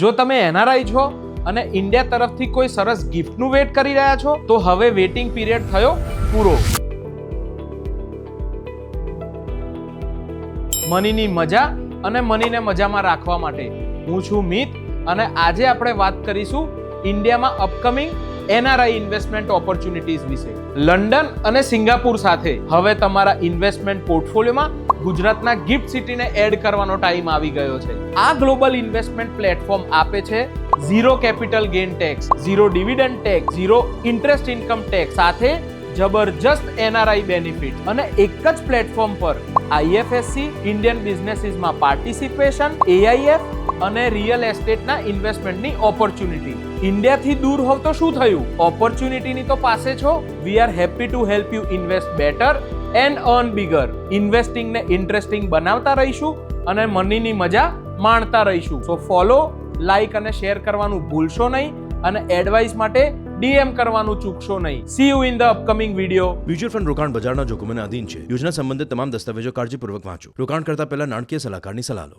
જો તમે એનઆરઆઈ છો અને ઇન્ડિયા તરફથી કોઈ સરસ ગિફ્ટનું વેટ કરી રહ્યા છો તો હવે વેટિંગ પીરિયડ થયો પૂરો. મનીની મજા અને મનીને મજામાં રાખવા માટે હું છું મિત અને આજે આપણે વાત કરીશું ઇન્ડિયામાં અપકમિંગ એનઆરઆઈ ઇન્વેસ્ટમેન્ટ ઓપોર્ચ્યુનિટીઝ વિશે. લંડન અને સિંગાપુર સાથે હવે તમારા ઇન્વેસ્ટમેન્ટ પોર્ટફોલિયોમાં ગુજરાતના ગિફ્ટ સિટીને એડ કરવાનો ટાઈમ આવી ગયો છે. આ ગ્લોબલ ઇન્વેસ્ટમેન્ટ પ્લેટફોર્મ આપે છે zero capital gain tax, zero dividend tax, zero interest income tax સાથે જબરજસ્ત એનઆરઆઈ બેનિફિટ અને એક જ પ્લેટફોર્મ પર આઈએફએસસી, ઇન્ડિયન બિઝનેસીસમાં પાર્ટિસિપેશન, એઆઈએફ અને રિયલ એસ્ટેટના ઇન્વેસ્ટમેન્ટની ઓપોર્ચ્યુનિટી. ઇન્ડિયાથી દૂર હોવ તો શું થયું? ઓપોર્ચ્યુનિટીની તો પાસે છો. We are happy to help you invest better and earn bigger. ઇન્વેસ્ટિંગને ઇન્ટરેસ્ટિંગ બનાવતા રહીશું અને મનીની મજા માણતા રહીશું. સો ફોલો, લાઈક અને શેર કરવાનું ભૂલશો નહીં અને એડવાઇસ માટે ડીએમ કરવાનું ચૂકશો નહીં. C you in the upcoming video. Mutual fund રોકાણ બજારના જોખમોને આધીન છે. યોજના સંબંધિત તમામ દસ્તાવેજો કાળજીપૂર્વક વાંચો. રોકાણ કરતા પહેલા નાણાકીય સલાહકારની સલાહ લો.